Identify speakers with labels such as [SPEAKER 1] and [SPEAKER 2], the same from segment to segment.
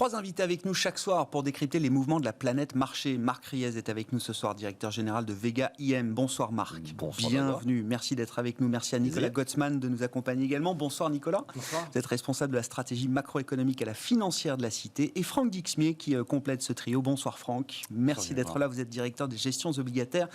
[SPEAKER 1] 3 invités avec nous chaque soir pour décrypter les mouvements de la planète marché. Marc Riez est avec nous ce soir, directeur général de Vega IM. Bonsoir Marc.
[SPEAKER 2] Bonsoir.
[SPEAKER 1] Bienvenue, merci d'être avec nous. Merci à Nicolas Gottsman de nous accompagner également. Bonsoir Nicolas.
[SPEAKER 2] Bonsoir.
[SPEAKER 1] Vous êtes responsable de la stratégie macroéconomique à la financière de la Cité. Et Franck Dixmier qui complète ce trio. Bonsoir Franck. Merci d'être là. Vous êtes directeur des gestions obligataires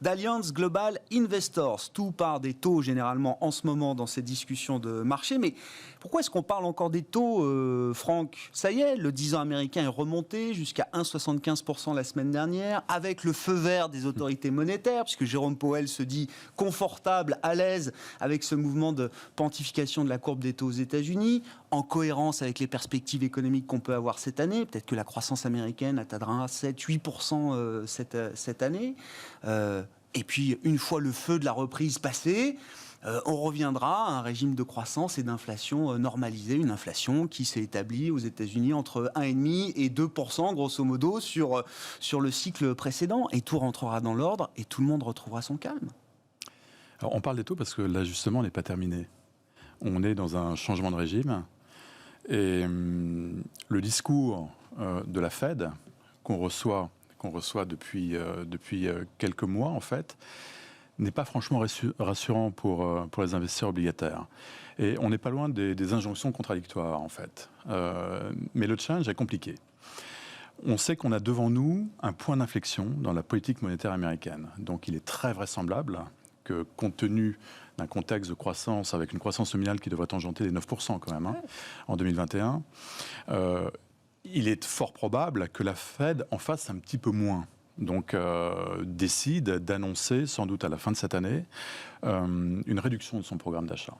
[SPEAKER 1] d'Allianz Global Investors. Tout part des taux généralement en ce moment dans ces discussions de marché. Mais pourquoi est-ce qu'on parle encore des taux, Franck? Ça y est, le 10 ans américain est remonté jusqu'à 1,75% la semaine dernière, avec le feu vert des autorités monétaires, puisque Jérôme Powell se dit confortable, à l'aise avec ce mouvement de pontification de la courbe des taux aux États-Unis, en cohérence avec les perspectives économiques qu'on peut avoir cette année. Peut-être que la croissance américaine atteindra 7-8% cette année. Et puis, une fois le feu de la reprise passé, on reviendra à un régime de croissance et d'inflation normalisée, une inflation qui s'est établie aux États-Unis entre 1,5 et 2%, grosso modo, sur le cycle précédent. Et tout rentrera dans l'ordre et tout le monde retrouvera son calme.
[SPEAKER 3] Alors, on parle des taux parce que l'ajustement n'est pas terminé. On est dans un changement de régime et le discours de la Fed qu'on reçoit depuis quelques mois, en fait, n'est pas franchement rassurant pour les investisseurs obligataires. Et on n'est pas loin des injonctions contradictoires, en fait. Mais le challenge est compliqué. On sait qu'on a devant nous un point d'inflexion dans la politique monétaire américaine. Donc il est très vraisemblable que, compte tenu d'un contexte de croissance, avec une croissance nominale qui devrait tangenter les 9% quand même, en 2021, il est fort probable que la Fed en fasse un petit peu moins. Donc, décide d'annoncer, sans doute à la fin de cette année, une réduction de son programme d'achat.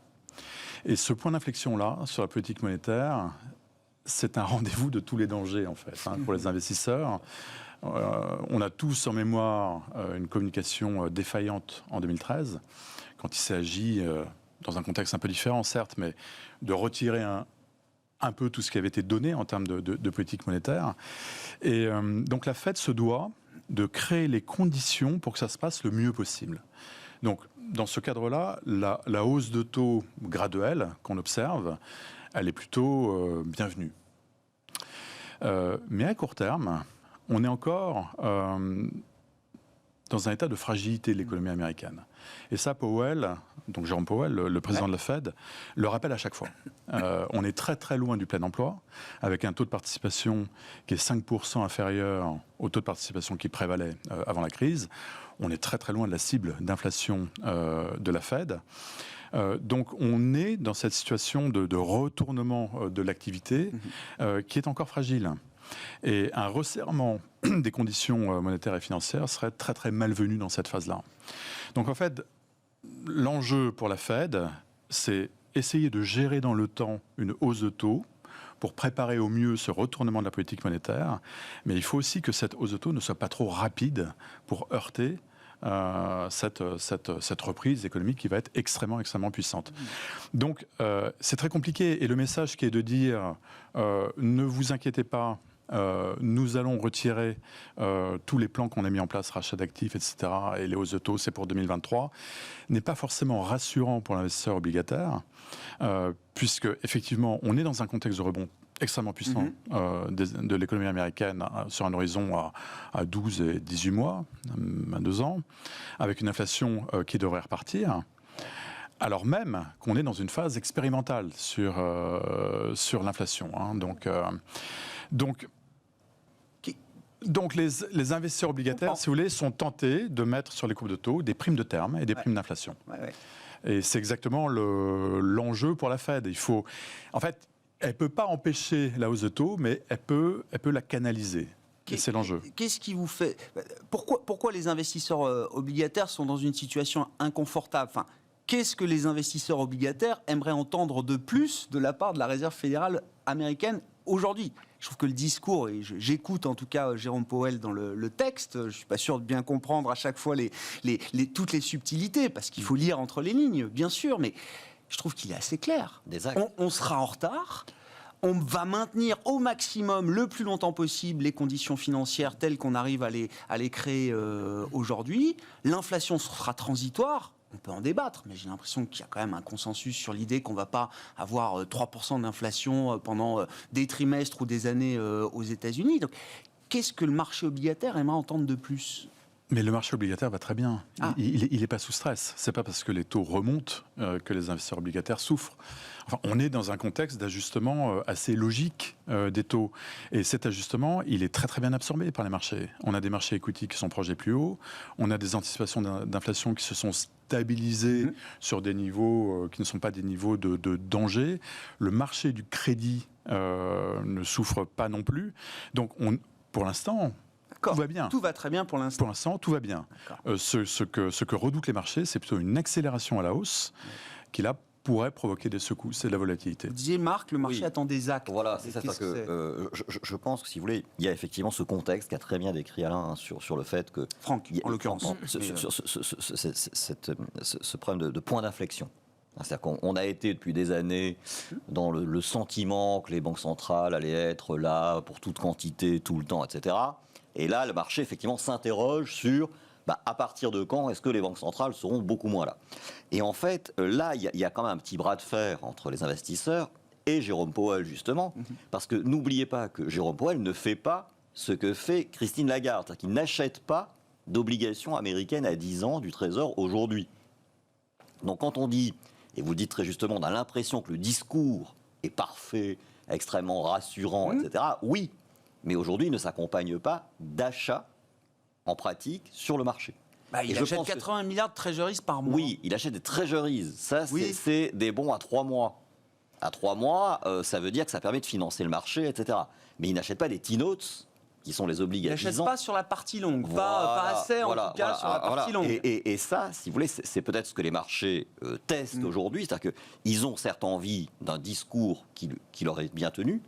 [SPEAKER 3] Et ce point d'inflexion-là, sur la politique monétaire, c'est un rendez-vous de tous les dangers, en fait, pour les investisseurs. On a tous en mémoire une communication défaillante en 2013, quand il s'agit, dans un contexte un peu différent, certes, mais de retirer un peu tout ce qui avait été donné en termes de politique monétaire. Et donc, la Fed se doit de créer les conditions pour que ça se passe le mieux possible. Donc, dans ce cadre-là, la hausse de taux graduelle qu'on observe, elle est plutôt bienvenue. Mais à court terme, on est encore dans un état de fragilité de l'économie américaine. Et ça, Powell, donc Jérôme Powell, le président de la Fed, le rappelle à chaque fois. On est très très loin du plein emploi, avec un taux de participation qui est 5% inférieur au taux de participation qui prévalait avant la crise. On est très très loin de la cible d'inflation de la Fed. Donc on est dans cette situation de retournement de l'activité qui est encore fragile. Et un resserrement des conditions monétaires et financières serait très très malvenu dans cette phase-là. Donc en fait, l'enjeu pour la Fed, c'est essayer de gérer dans le temps une hausse de taux pour préparer au mieux ce retournement de la politique monétaire. Mais il faut aussi que cette hausse de taux ne soit pas trop rapide pour heurter cette reprise économique qui va être extrêmement puissante. Donc c'est très compliqué. Et le message qui est de dire ne vous inquiétez pas, nous allons retirer tous les plans qu'on a mis en place, rachat d'actifs, etc., et les hausses de taux, c'est pour 2023, n'est pas forcément rassurant pour l'investisseur obligataire, puisque effectivement, on est dans un contexte de rebond extrêmement puissant de l'économie américaine sur un horizon à 12 et 18 mois, à 2 ans, avec une inflation qui devrait repartir. Alors même qu'on est dans une phase expérimentale sur l'inflation. Donc les investisseurs obligataires, si vous voulez, sont tentés de mettre sur les courbes de taux des primes de terme et des primes d'inflation. Et c'est exactement l'enjeu pour la Fed. En fait, elle ne peut pas empêcher la hausse de taux, mais elle peut la canaliser. C'est l'enjeu.
[SPEAKER 1] Qu'est-ce qui vous fait... Pourquoi les investisseurs obligataires sont dans une situation inconfortable? Qu'est-ce que les investisseurs obligataires aimeraient entendre de plus de la part de la Réserve fédérale américaine aujourd'hui? Je trouve que le discours, et j'écoute en tout cas Jérôme Powell dans le texte, je ne suis pas sûr de bien comprendre à chaque fois toutes les subtilités, parce qu'il faut lire entre les lignes, bien sûr, mais je trouve qu'il est assez clair. On sera en retard. On va maintenir au maximum, le plus longtemps possible, les conditions financières telles qu'on arrive à les créer aujourd'hui. L'inflation sera transitoire. on peut en débattre, mais j'ai l'impression qu'il y a quand même un consensus sur l'idée qu'on ne va pas avoir 3% d'inflation pendant des trimestres ou des années aux États-Unis. Donc, qu'est-ce que le marché obligataire aimerait entendre de plus ?
[SPEAKER 3] Mais le marché obligataire va très bien. Il n'est pas sous stress. C'est pas parce que les taux remontent que les investisseurs obligataires souffrent. Enfin, on est dans un contexte d'ajustement assez logique des taux. Et cet ajustement, il est très très bien absorbé par les marchés. On a des marchés equity qui sont proches des plus hauts. On a des anticipations d'inflation qui se sont stabilisées sur des niveaux qui ne sont pas des niveaux de danger. Le marché du crédit ne souffre pas non plus. Donc, pour l'instant... Tout va bien.
[SPEAKER 1] Tout va très bien pour l'instant.
[SPEAKER 3] Pour l'instant, tout va bien. Ce que redoutent les marchés, c'est plutôt une accélération à la hausse qui, là, pourrait provoquer des secousses et de la volatilité.
[SPEAKER 1] Vous disiez, Marc, le marché attend des actes.
[SPEAKER 2] Voilà, c'est ça. Je pense que, si vous voulez, il y a effectivement ce contexte qu'a très bien décrit Alain sur le fait que...
[SPEAKER 1] Franck, en l'occurrence.
[SPEAKER 2] Sur ce problème de point d'inflexion. C'est-à-dire qu'on a été depuis des années dans le sentiment que les banques centrales allaient être là pour toute quantité, tout le temps, etc. Et là, le marché, effectivement, s'interroge sur à partir de quand est-ce que les banques centrales seront beaucoup moins là. Et en fait, là, il y a quand même un petit bras de fer entre les investisseurs et Jérôme Powell, justement, parce que n'oubliez pas que Jérôme Powell ne fait pas ce que fait Christine Lagarde, c'est-à-dire qu'il n'achète pas d'obligations américaines à 10 ans du Trésor aujourd'hui. Donc quand on dit, et vous le dites très justement, on a l'impression que le discours est parfait, extrêmement rassurant, etc. Oui, mais aujourd'hui, il ne s'accompagne pas d'achats en pratique sur le marché.
[SPEAKER 1] Il achète 80 milliards de treasuries par mois.
[SPEAKER 2] Oui, il achète des treasuries. Ça, c'est des bons à 3 mois. À 3 mois, ça veut dire que ça permet de financer le marché, etc. Mais il n'achète pas des T-notes, qui sont les obligations.
[SPEAKER 1] Il n'achète pas sur la partie longue, pas assez en tout cas sur la partie longue.
[SPEAKER 2] Et ça, si vous voulez, c'est peut-être ce que les marchés testent aujourd'hui. C'est-à-dire qu'ils ont certes envie d'un discours qui leur est bien tenu,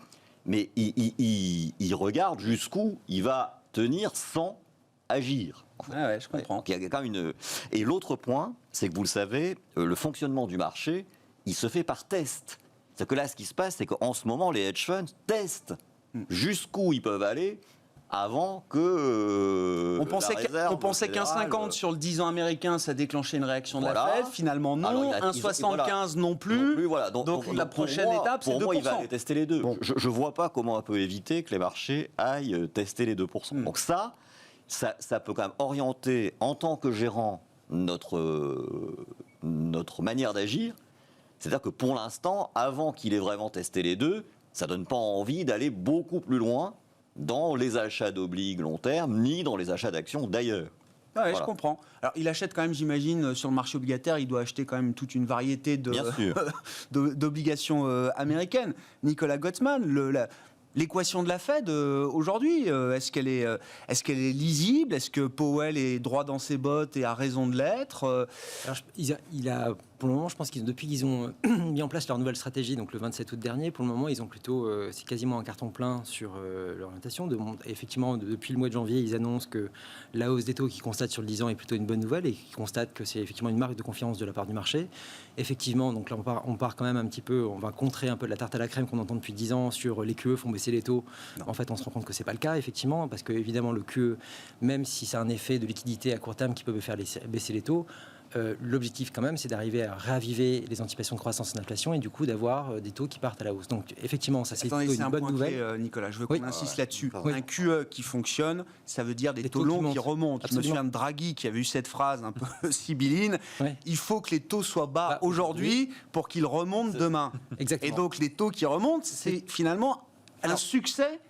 [SPEAKER 2] mais il regarde jusqu'où il va tenir sans agir. En fait.
[SPEAKER 1] Ouais, je comprends.
[SPEAKER 2] Donc, il y a quand même Et l'autre point, c'est que vous le savez, le fonctionnement du marché, il se fait par test. C'est-à-dire que là, ce qui se passe, c'est qu'en ce moment, les hedge funds testent jusqu'où ils peuvent aller avant que
[SPEAKER 1] on pensait qu'un 50 sur le 10 ans américain, ça déclenchait une réaction de la Fed. Finalement, non. Un 75 non plus. Donc la prochaine étape, c'est 2%.
[SPEAKER 2] Pour moi, il va aller tester les deux. Bon. Je ne vois pas comment on peut éviter que les marchés aillent tester les 2%. Donc ça peut quand même orienter, en tant que gérant, notre manière d'agir. C'est-à-dire que pour l'instant, avant qu'il ait vraiment testé les deux, ça ne donne pas envie d'aller beaucoup plus loin dans les achats d'obligs long terme, ni dans les achats d'actions d'ailleurs.
[SPEAKER 1] Ouais, je comprends. Alors, il achète quand même, j'imagine, sur le marché obligataire, il doit acheter quand même toute une variété d'obligations américaines. Nicolas Gottsman, l'équation de la Fed aujourd'hui, est-ce qu'elle est lisible ? Est-ce que Powell est droit dans ses bottes et a raison de l'être ?
[SPEAKER 4] Pour le moment, je pense depuis qu'ils ont mis en place leur nouvelle stratégie, donc le 27 août dernier, pour le moment, ils ont plutôt, c'est quasiment un carton plein sur l'orientation. Effectivement, depuis le mois de janvier, ils annoncent que la hausse des taux qu'ils constatent sur le 10 ans est plutôt une bonne nouvelle et qu'ils constatent que c'est effectivement une marque de confiance de la part du marché. Effectivement, donc là, on part quand même un petit peu, on va contrer un peu de la tarte à la crème qu'on entend depuis 10 ans sur les QE font baisser les taux. En fait, on se rend compte que c'est pas le cas, effectivement, parce que évidemment, le QE, même si c'est un effet de liquidité à court terme qui peut faire baisser les taux, l'objectif quand même, c'est d'arriver à réaviver les anticipations de croissance et d'inflation et du coup d'avoir des taux qui partent à la hausse. Donc effectivement, ça c'est une bonne nouvelle.
[SPEAKER 1] Nicolas, je veux qu'on insiste là-dessus. Un QE qui fonctionne, ça veut dire des taux longs qui remontent. Absolument. Je me souviens de Draghi qui avait eu cette phrase un peu sibylline. Il faut que les taux soient bas aujourd'hui pour qu'ils remontent demain. Exactement. Et donc les taux qui remontent, c'est finalement un succès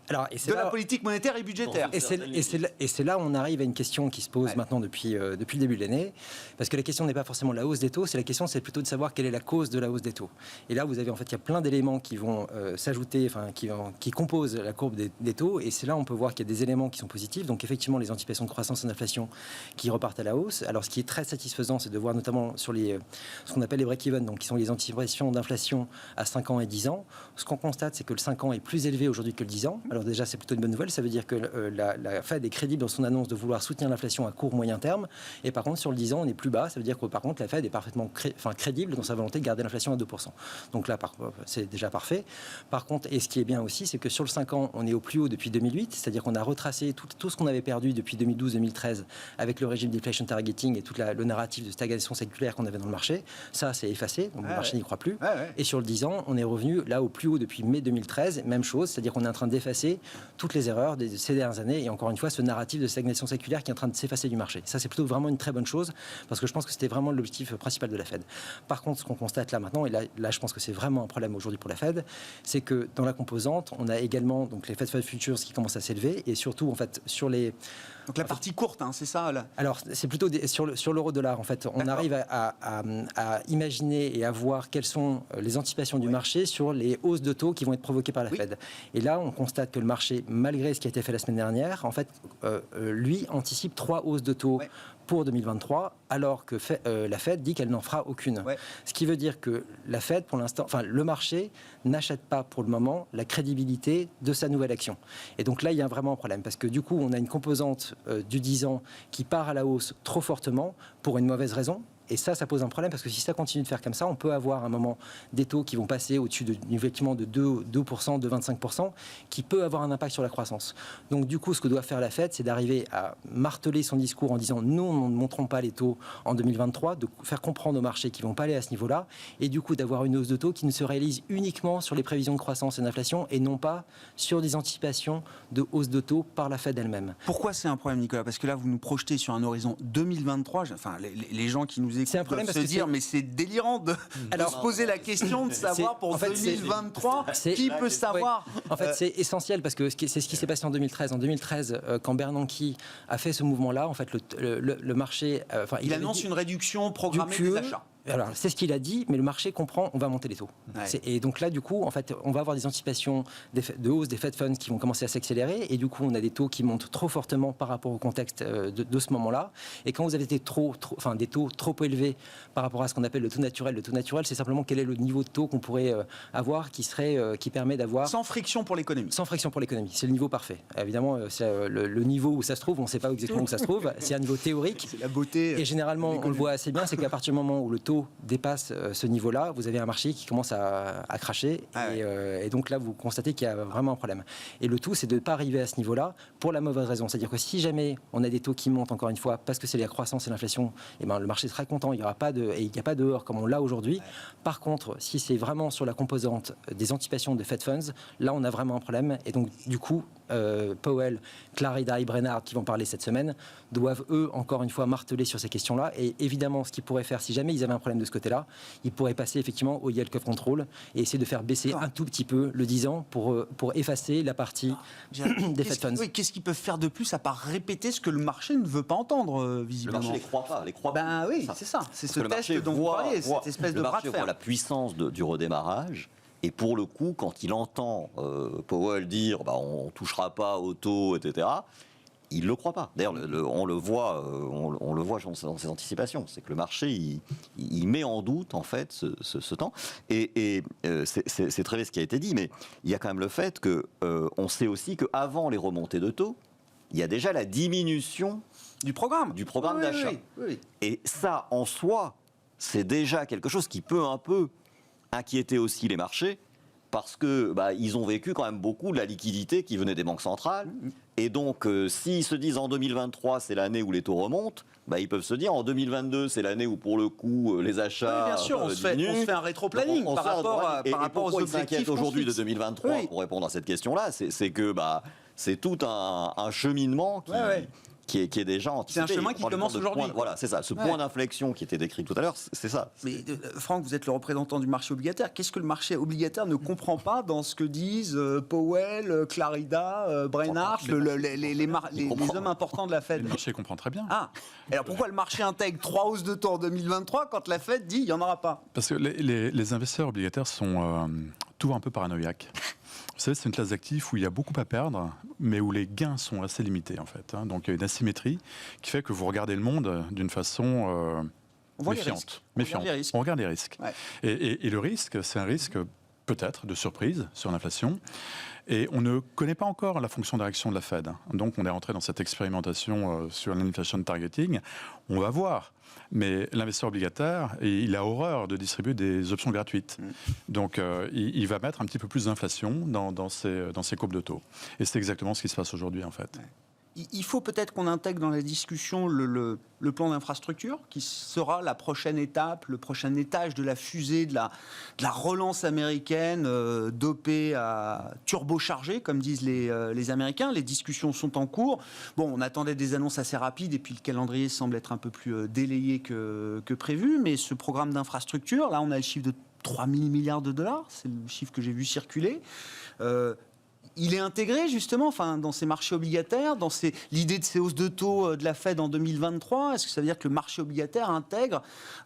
[SPEAKER 1] de la politique monétaire et budgétaire.
[SPEAKER 4] Et c'est là où on arrive à une question qui se pose maintenant depuis le début de l'année, parce que la question n'est pas forcément la hausse des taux, la question c'est plutôt de savoir quelle est la cause de la hausse des taux. Et là, vous avez il y a plein d'éléments qui vont s'ajouter, qui composent la courbe des taux, et c'est là où on peut voir qu'il y a des éléments qui sont positifs. Donc effectivement, les anticipations de croissance et d'inflation qui repartent à la hausse. Alors ce qui est très satisfaisant, c'est de voir notamment sur ce qu'on appelle les break-even, donc qui sont les anticipations d'inflation à 5 ans et 10 ans. Ce qu'on constate, c'est que le 5 ans est plus élevé aujourd'hui que le 10 ans. Alors déjà, c'est plutôt une bonne nouvelle. Ça veut dire que la Fed est crédible dans son annonce de vouloir soutenir l'inflation à court moyen terme. Et par contre, sur le 10 ans, on est plus bas. Ça veut dire que par contre, la Fed est parfaitement crédible dans sa volonté de garder l'inflation à 2%. Donc là, c'est déjà parfait. Par contre, et ce qui est bien aussi, c'est que sur le 5 ans, on est au plus haut depuis 2008. C'est-à-dire qu'on a retracé tout ce qu'on avait perdu depuis 2012-2013 avec le régime d'inflation targeting et tout le narratif de stagnation séculaire qu'on avait dans le marché. Ça, c'est effacé. Donc le marché n'y croit plus. Et sur le 10 ans, on est revenu là au plus haut depuis mai 2013. Même chose, c'est-à-dire qu'on est en train d'effacer toutes les erreurs de ces dernières années. Et encore une fois, ce narratif de stagnation séculaire qui est en train de s'effacer du marché. Ça, c'est plutôt vraiment une très bonne chose parce que je pense que c'était vraiment l'objectif principal de la Fed. Par contre, ce qu'on constate là maintenant, et là je pense que c'est vraiment un problème aujourd'hui pour la Fed, c'est que dans la composante, on a également donc les Fed Fund Futures qui commencent à s'élever et surtout en fait sur les...
[SPEAKER 1] Donc la partie courte, hein, c'est ça là.
[SPEAKER 4] Alors c'est plutôt sur l'euro-dollar en fait. On arrive à imaginer et à voir quelles sont les anticipations du marché sur les hausses de taux qui vont être provoquées par la Fed. Et là, on constate que le marché, malgré ce qui a été fait la semaine dernière, en fait, lui anticipe 3 hausses de taux pour 2023, alors que la Fed dit qu'elle n'en fera aucune. Ce qui veut dire que la Fed, pour l'instant, enfin le marché n'achète pas pour le moment la crédibilité de sa nouvelle action. Et donc là, il y a vraiment un problème, parce que du coup, on a une composante du 10 ans qui part à la hausse trop fortement pour une mauvaise raison. Et ça pose un problème parce que si ça continue de faire comme ça, on peut avoir à un moment des taux qui vont passer au-dessus effectivement de 2%, de 25%, qui peut avoir un impact sur la croissance. Donc du coup, ce que doit faire la Fed, c'est d'arriver à marteler son discours en disant nous, nous ne montrons pas les taux en 2023, de faire comprendre aux marchés qu'ils ne vont pas aller à ce niveau-là, et du coup d'avoir une hausse de taux qui ne se réalise uniquement sur les prévisions de croissance et d'inflation et non pas sur des anticipations de hausse de taux par la Fed elle-même.
[SPEAKER 1] Pourquoi c'est un problème, Nicolas ? Parce que là, vous nous projetez sur un horizon 2023. Enfin, les gens qui nous
[SPEAKER 4] c'est un problème
[SPEAKER 1] parce se dire mais c'est délirant de se poser la question de savoir pour 2023 qui peut savoir.
[SPEAKER 4] En fait, c'est essentiel parce que c'est ce qui s'est passé en 2013. En 2013, quand Bernanke a fait ce mouvement-là, en fait, le marché,
[SPEAKER 1] il annonce une réduction programmée des achats.
[SPEAKER 4] Alors, c'est ce qu'il a dit, mais le marché comprend, on va monter les taux. Et donc là, du coup, en fait, on va avoir des anticipations de hausse des Fed Funds qui vont commencer à s'accélérer, et du coup, on a des taux qui montent trop fortement par rapport au contexte de ce moment-là. Et quand vous avez des taux trop élevés par rapport à ce qu'on appelle le taux naturel, c'est simplement quel est le niveau de taux qu'on pourrait avoir qui permet d'avoir...
[SPEAKER 1] Sans friction pour l'économie.
[SPEAKER 4] Sans friction pour l'économie. C'est le niveau parfait. Évidemment, c'est le niveau où ça se trouve, on ne sait pas exactement où ça se trouve. C'est un niveau théorique.
[SPEAKER 1] C'est la beauté.
[SPEAKER 4] Et généralement, on le voit assez bien, c'est qu'à partir du moment où le taux dépasse ce niveau-là, vous avez un marché qui commence à cracher. Et donc là, vous constatez qu'il y a vraiment un problème. Et le tout, c'est de ne pas arriver à ce niveau-là pour la mauvaise raison. C'est-à-dire que si jamais on a des taux qui montent, encore une fois, parce que c'est la croissance et l'inflation, et le marché sera content, il n'y a pas de hors comme on l'a aujourd'hui. Par contre, si c'est vraiment sur la composante des anticipations de Fed Funds, là, on a vraiment un problème. Et donc, du coup, Powell, Clarida et Brainard, qui vont parler cette semaine, doivent, eux, encore une fois, marteler sur ces questions-là. Et évidemment, ce qu'ils pourraient faire, si jamais ils avaient un problème de ce côté-là, ils pourraient passer effectivement au yield curve control et essayer de faire baisser un tout petit peu le 10 ans pour effacer la partie des Fed Funds.
[SPEAKER 1] Oui, qu'est-ce qu'ils peuvent faire de plus à part répéter ce que le marché ne veut pas entendre, visiblement?
[SPEAKER 2] Le marché les croit pas.
[SPEAKER 1] Oui, c'est ça. C'est ce test dont vous parliez, cette espèce de bras de fer.
[SPEAKER 2] Le marché voit la puissance du redémarrage. Et pour le coup, quand il entend Powell dire on ne touchera pas au taux, etc., il ne le croit pas. D'ailleurs, on le voit dans ses anticipations. C'est que le marché, il met en doute, en fait, ce temps. Et c'est très bien ce qui a été dit, mais il y a quand même le fait qu'on sait aussi qu'avant les remontées de taux, il y a déjà la diminution
[SPEAKER 1] du programme
[SPEAKER 2] d'achat. Oui. Et ça, en soi, c'est déjà quelque chose qui peut un peu inquiéter aussi les marchés, parce que ils ont vécu quand même beaucoup de la liquidité qui venait des banques centrales. Et donc, s'ils se disent en 2023, c'est l'année où les taux remontent, ils peuvent se dire en 2022, c'est l'année où, pour le coup, les achats
[SPEAKER 1] bien sûr, on se fait un rétro-planning par rapport aux objectifs.
[SPEAKER 2] Ils s'inquiètent aujourd'hui de 2023, pour répondre à cette question-là, c'est que c'est tout un cheminement qui est déjà anticipé.
[SPEAKER 1] C'est un chemin qui commence aujourd'hui.
[SPEAKER 2] Voilà, c'est ça. Ce point d'inflexion qui était décrit tout à l'heure, c'est ça.
[SPEAKER 1] Mais Franck, vous êtes le représentant du marché obligataire. Qu'est-ce que le marché obligataire ne comprend pas dans ce que disent Powell, Clarida, Brainard, les hommes importants de la Fed?
[SPEAKER 3] Le marché comprend très bien.
[SPEAKER 1] Alors pourquoi le marché intègre 3 hausses de taux en 2023 quand la Fed dit il n'y en aura pas?
[SPEAKER 3] Parce que les investisseurs obligataires sont toujours un peu paranoïaques. Vous savez, c'est une classe d'actifs où il y a beaucoup à perdre, mais où les gains sont assez limités, en fait. Donc, il y a une asymétrie qui fait que vous regardez le monde d'une façon méfiante. On regarde les risques. Ouais. Et le risque, c'est un risque peut-être de surprise sur l'inflation. Et on ne connaît pas encore la fonction de réaction de la Fed. Donc on est rentré dans cette expérimentation sur l'inflation targeting. On va voir. Mais l'investisseur obligataire, il a horreur de distribuer des options gratuites. Donc il va mettre un petit peu plus d'inflation dans ses courbes de taux. Et c'est exactement ce qui se passe aujourd'hui en fait.
[SPEAKER 1] Il faut peut-être qu'on intègre dans la discussion le plan d'infrastructure, qui sera la prochaine étape, le prochain étage de la fusée, de la relance américaine, dopée à turbochargée, comme disent les Américains. Les discussions sont en cours. Bon, on attendait des annonces assez rapides, et puis le calendrier semble être un peu plus délayé que prévu. Mais ce programme d'infrastructure, là, on a le chiffre de 3 000 milliards de dollars. C'est le chiffre que j'ai vu circuler. Il est intégré justement dans ces marchés obligataires, dans l'idée de ces hausses de taux de la Fed en 2023. Est-ce que ça veut dire que le marché obligataire intègre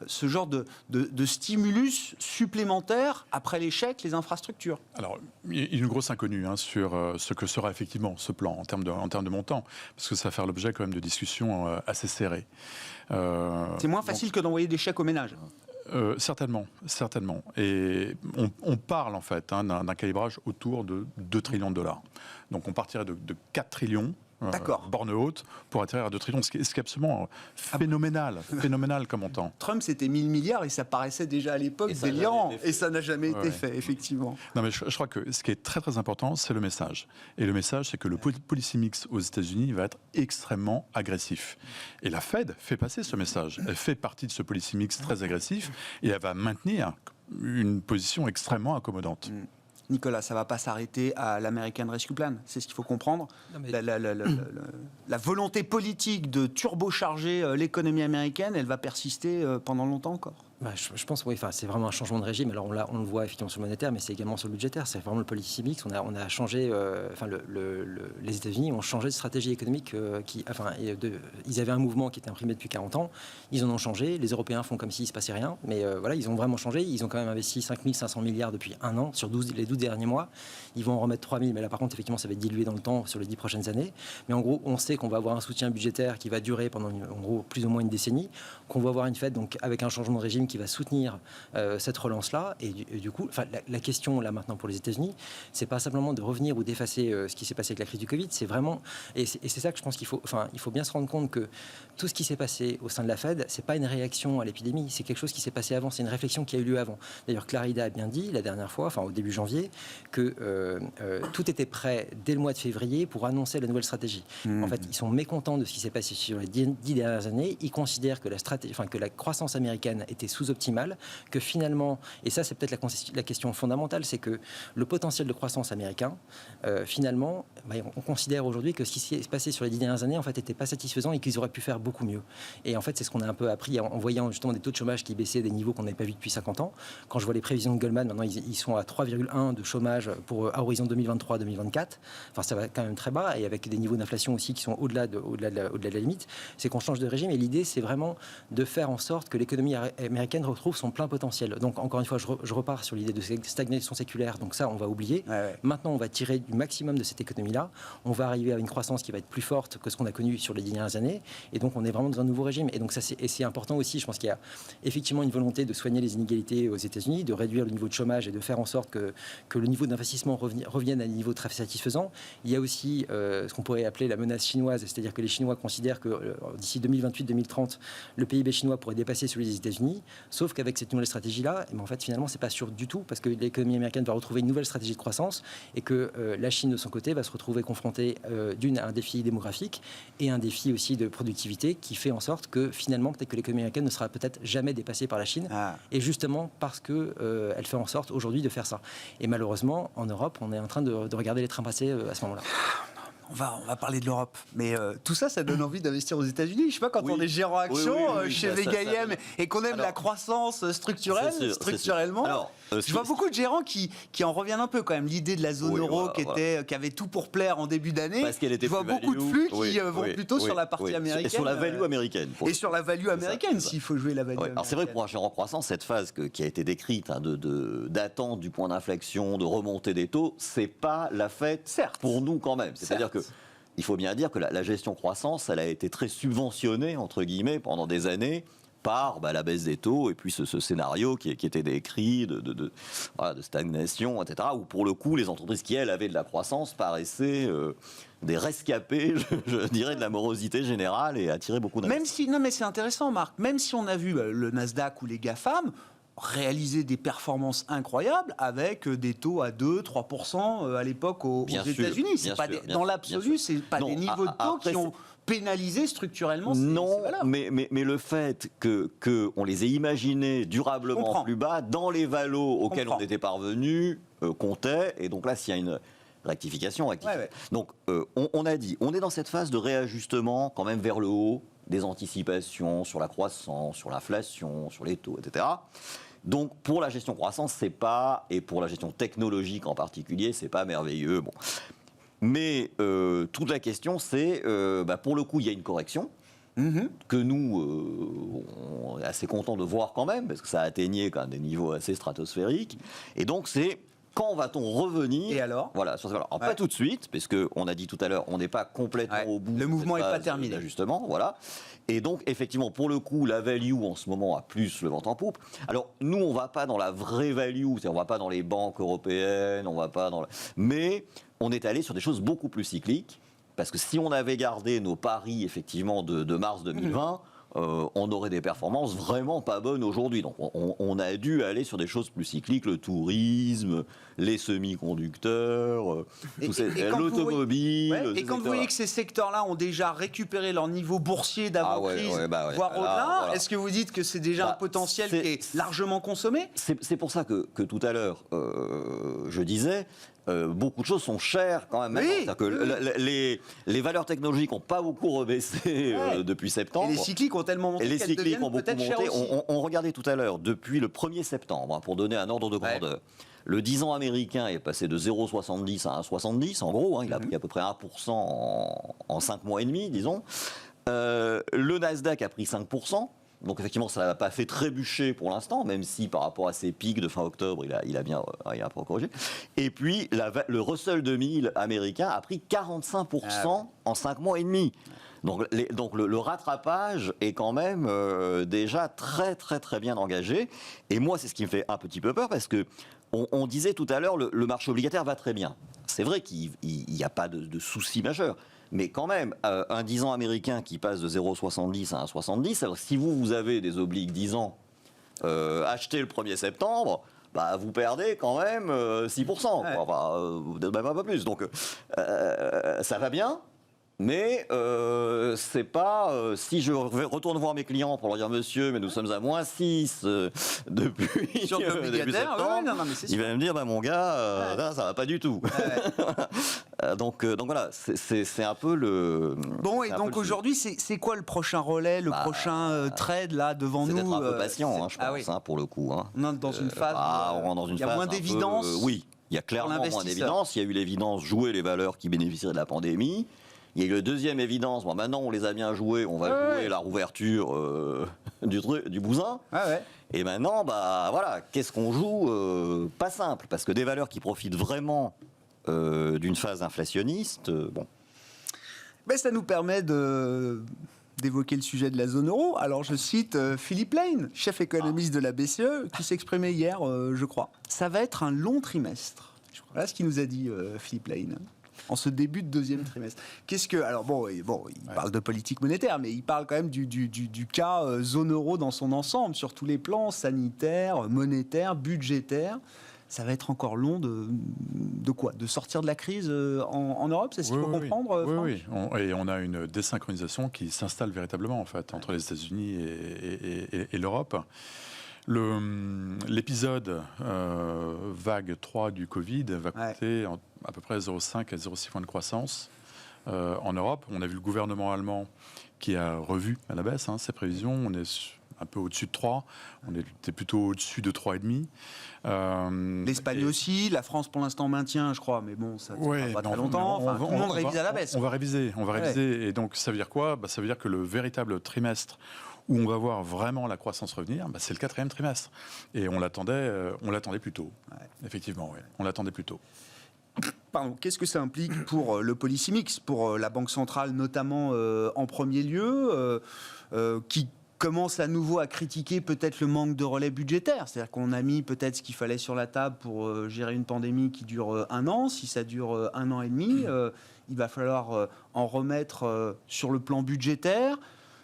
[SPEAKER 1] ce genre de stimulus supplémentaire après l'échec, les infrastructures?
[SPEAKER 3] Alors, il y a une grosse inconnue sur ce que sera effectivement ce plan en termes de montant, parce que ça va faire l'objet quand même de discussions assez serrées.
[SPEAKER 1] C'est moins facile que d'envoyer des chèques aux ménages.
[SPEAKER 3] Certainement. Et on parle en fait d'un calibrage autour de 2 trillions de dollars. Donc on partirait de 4 trillions. Borne haute pour atterrir à 2 trillions, ce qui est absolument phénoménal comme montant.
[SPEAKER 1] Trump, c'était 1 000 milliards et ça paraissait déjà à l'époque délirant. Et ça n'a jamais été fait, effectivement.
[SPEAKER 3] Non, mais je crois que ce qui est très très important, c'est le message. Et le message, c'est que le policy mix aux États-Unis va être extrêmement agressif. Et la Fed fait passer ce message. Elle fait partie de ce policy mix très agressif et elle va maintenir une position extrêmement accommodante.
[SPEAKER 1] Nicolas, ça ne va pas s'arrêter à l'American Rescue Plan. C'est ce qu'il faut comprendre. La volonté politique de turbocharger l'économie américaine, elle va persister pendant longtemps encore.
[SPEAKER 4] Je pense que c'est vraiment un changement de régime. Alors on le voit effectivement sur le monétaire, mais c'est également sur le budgétaire. C'est vraiment le policy mix. On a changé. Les États-Unis ont changé de stratégie économique. Ils avaient un mouvement qui était imprimé depuis 40 ans. Ils en ont changé. Les Européens font comme s'il ne se passait rien. Mais ils ont vraiment changé. Ils ont quand même investi 5 500 milliards depuis un an sur les 12 derniers mois. Ils vont en remettre 3 000. Mais là, par contre, effectivement, ça va être dilué dans le temps sur les 10 prochaines années. Mais en gros, on sait qu'on va avoir un soutien budgétaire qui va durer pendant plus ou moins une décennie. Qu'on va avoir une Fed donc avec un changement de régime qui va soutenir cette relance-là. Et du coup, la question là maintenant pour les États-Unis, c'est pas simplement de revenir ou d'effacer ce qui s'est passé avec la crise du Covid, c'est vraiment, et c'est ça que je pense qu'il faut bien se rendre compte que tout ce qui s'est passé au sein de la Fed, c'est pas une réaction à l'épidémie, c'est quelque chose qui s'est passé avant, c'est une réflexion qui a eu lieu avant. D'ailleurs, Clarida a bien dit la dernière fois, au début janvier, que tout était prêt dès le mois de février pour annoncer la nouvelle stratégie. En fait, ils sont mécontents de ce qui s'est passé sur les 10 dernières années. Ils considèrent que la croissance américaine était sous-optimale, que finalement, et ça c'est peut-être la question fondamentale, c'est que le potentiel de croissance américain, finalement, on considère aujourd'hui que ce qui s'est passé sur les 10 dernières années, en fait, n'était pas satisfaisant et qu'ils auraient pu faire beaucoup mieux. Et en fait, c'est ce qu'on a un peu appris en voyant justement des taux de chômage qui baissaient à des niveaux qu'on n'avait pas vus depuis 50 ans. Quand je vois les prévisions de Goldman, maintenant, ils sont à 3,1 de chômage à horizon 2023-2024. Enfin, ça va quand même très bas, et avec des niveaux d'inflation aussi qui sont au-delà de la limite. C'est qu'on change de régime, et l'idée, c'est vraiment de faire en sorte que l'économie américaine retrouve son plein potentiel. Donc, encore une fois, je repars sur l'idée de stagnation séculaire. Donc ça, on va oublier. Maintenant, on va tirer du maximum de cette économie-là. On va arriver à une croissance qui va être plus forte que ce qu'on a connu sur les dernières années. Et donc, on est vraiment dans un nouveau régime. Et donc, ça, c'est important aussi. Je pense qu'il y a effectivement une volonté de soigner les inégalités aux États-Unis, de réduire le niveau de chômage et de faire en sorte que le niveau d'investissement revienne à un niveau très satisfaisant. Il y a aussi ce qu'on pourrait appeler la menace chinoise, c'est-à-dire que les Chinois considèrent que d'ici 2028-2030, le PIB chinois pourrait dépasser celui des États-Unis. Sauf qu'avec cette nouvelle stratégie-là, en fait, finalement, c'est pas sûr du tout, parce que l'économie américaine va retrouver une nouvelle stratégie de croissance, et que la Chine, de son côté, va se retrouver confrontée à un défi démographique et un défi aussi de productivité qui fait en sorte que finalement, peut-être que l'économie américaine ne sera peut-être jamais dépassée par la Chine, et justement parce que elle fait en sorte aujourd'hui de faire ça. Et malheureusement, en Europe, on est en train de regarder les trains passer à ce moment-là.
[SPEAKER 1] On va parler de l'Europe, mais tout ça donne envie d'investir aux États-Unis. Je sais pas, quand on est gérant action chez VGIM et qu'on aime la croissance structurellement. Je vois beaucoup de gérants qui en reviennent un peu quand même. L'idée de la zone euro qui avait tout pour plaire en début d'année.
[SPEAKER 2] Parce qu'elle était
[SPEAKER 1] je vois beaucoup de flux qui vont plutôt sur la partie américaine.
[SPEAKER 2] Et sur la value américaine.
[SPEAKER 1] Et sur la value américaine, s'il faut jouer la value américaine.
[SPEAKER 2] Alors c'est vrai que pour un gérant en croissance, cette phase qui a été décrite d'attente du point d'inflexion, de remontée des taux, c'est pas la fête pour nous quand même. C'est-à-dire que il faut bien dire que la gestion croissance, elle a été très subventionnée, entre guillemets, pendant des années, par la baisse des taux et puis ce scénario qui était décrit de stagnation, etc., où pour le coup, les entreprises qui, elles, avaient de la croissance paraissaient des rescapés, je dirais, de la morosité générale et attiraient beaucoup d'investissements.
[SPEAKER 1] Non, mais c'est intéressant, Marc, même si on a vu le Nasdaq ou les GAFAM réaliser des performances incroyables avec des taux à 2-3% à l'époque aux États-Unis. Dans l'absolu, ce n'est pas des niveaux de taux qui ont pénaliser structurellement ces valeurs.
[SPEAKER 2] Mais le fait qu'on les ait imaginés durablement plus bas dans les valos auxquels on était parvenu comptait. Et donc là, s'il y a une rectification. Ouais. Donc on a dit, on est dans cette phase de réajustement quand même vers le haut, des anticipations sur la croissance, sur l'inflation, sur les taux, etc. Donc pour la gestion croissance, c'est pas, et pour la gestion technologique en particulier, c'est pas merveilleux. Bon. Mais toute la question, c'est, pour le coup, il y a une correction que nous, on est assez contents de voir quand même, parce que ça a atteigné quand même des niveaux assez stratosphériques. Et donc, c'est quand va-t-on revenir ?
[SPEAKER 1] Et alors ?
[SPEAKER 2] Voilà, pas tout de suite, parce qu'on a dit tout à l'heure, on n'est pas complètement au bout.
[SPEAKER 1] Le mouvement n'est pas terminé.
[SPEAKER 2] Justement, voilà. Et donc, effectivement, pour le coup, la value en ce moment a plus le vent en poupe. Alors, nous, on ne va pas dans la vraie value, c'est-à-dire on ne va pas dans les banques européennes, on ne va pas dans... Mais on est allé sur des choses beaucoup plus cycliques, parce que si on avait gardé nos paris, effectivement, de mars 2020... on aurait des performances vraiment pas bonnes aujourd'hui. Donc on a dû aller sur des choses plus cycliques, le tourisme, les semi-conducteurs, l'automobile.
[SPEAKER 1] Et quand vous voyez que ces secteurs-là ont déjà récupéré leur niveau boursier d'avant-crise, voire au-delà, voilà. Est-ce que vous dites que c'est déjà un potentiel qui est largement consommé ?
[SPEAKER 2] C'est pour ça que tout à l'heure, je disais... beaucoup de choses sont chères quand même. C'est-à-dire que les valeurs technologiques n'ont pas beaucoup rebaissé depuis septembre.
[SPEAKER 1] Et les cycliques ont tellement monté qu'elles deviennent peut-être chères aussi.
[SPEAKER 2] On regardait tout à l'heure, depuis le 1er septembre, pour donner un ordre de grandeur, le 10 ans américain est passé de 0,70 à 1,70 en gros. Il a pris à peu près 1% en 5 mois et demi, disons. Le Nasdaq a pris 5%. Donc effectivement, ça n'a pas fait trébucher pour l'instant, même si par rapport à ses pics de fin octobre, il a bien un peu corrigé. Et puis, le Russell 2000 américain a pris 45% en 5 mois et demi. Donc le rattrapage est quand même déjà très très très bien engagé. Et moi, c'est ce qui me fait un petit peu peur, parce que on disait tout à l'heure, le marché obligataire va très bien. C'est vrai qu'il n'y a pas de souci majeur. Mais quand même, un 10 ans américain qui passe de 0,70 à 1,70, alors si vous avez des obliques 10 ans achetés le 1er septembre, vous perdez quand même 6%, même un peu plus. Donc ça va bien. Mais c'est pas... si je retourne voir mes clients pour leur dire « Monsieur, mais nous sommes à moins 6 depuis début septembre », il va me dire « Mon gars, là, ça va pas du tout. » donc voilà, c'est un peu le...
[SPEAKER 1] Bon, et donc aujourd'hui, c'est quoi le prochain relais, le prochain trade là devant nous ?
[SPEAKER 2] C'est d'être un peu patient, je pense, pour le coup.
[SPEAKER 1] On est dans une phase où il y a moins d'évidence.
[SPEAKER 2] Oui, il y a clairement moins d'évidence. Il y a eu l'évidence jouer les valeurs qui bénéficieraient de la pandémie. Il y a eu la deuxième évidence, maintenant on les a bien joués, on va jouer la rouverture du bousin. Et maintenant, voilà, qu'est-ce qu'on joue ? Pas simple, parce que des valeurs qui profitent vraiment d'une phase inflationniste, bon.
[SPEAKER 1] Mais ça nous permet d'évoquer le sujet de la zone euro. Alors je cite Philippe Lane, chef économiste de la BCE, qui s'exprimait hier, je crois. Ça va être un long trimestre. Voilà ce qu'il nous a dit Philippe Lane. En ce début de deuxième trimestre. Qu'est-ce que... Alors il parle de politique monétaire, mais il parle quand même du cas zone euro dans son ensemble, sur tous les plans, sanitaires, monétaires, budgétaires. Ça va être encore long de quoi ? De sortir de la crise en Europe, c'est ce qu'il faut comprendre, Franck ?
[SPEAKER 3] Oui. Et on a une désynchronisation qui s'installe véritablement, en fait, entre les États-Unis et l'Europe. L'épisode vague 3 du Covid va coûter à peu près 0,5 à 0,6 points de croissance en Europe. On a vu le gouvernement allemand qui a revu à la baisse ses prévisions. On est un peu au-dessus de 3. On était plutôt au-dessus de 3,5.
[SPEAKER 1] L'Espagne aussi. La France, pour l'instant, maintient, je crois. Mais bon, ça ne va pas très longtemps. Tout le monde révise à la baisse.
[SPEAKER 3] On va réviser. Et donc, ça veut dire quoi ? Ça veut dire que le véritable trimestre où on va voir vraiment la croissance revenir, c'est le 4e trimestre. Et on l'attendait plus tôt. Effectivement, on l'attendait plus tôt.
[SPEAKER 1] Pardon, qu'est-ce que ça implique pour le policy mix, pour la Banque centrale notamment en premier lieu, qui commence à nouveau à critiquer peut-être le manque de relais budgétaire. C'est-à-dire qu'on a mis peut-être ce qu'il fallait sur la table pour gérer une pandémie qui dure 1 an. Si ça dure 1 an et demi, il va falloir en remettre sur le plan budgétaire.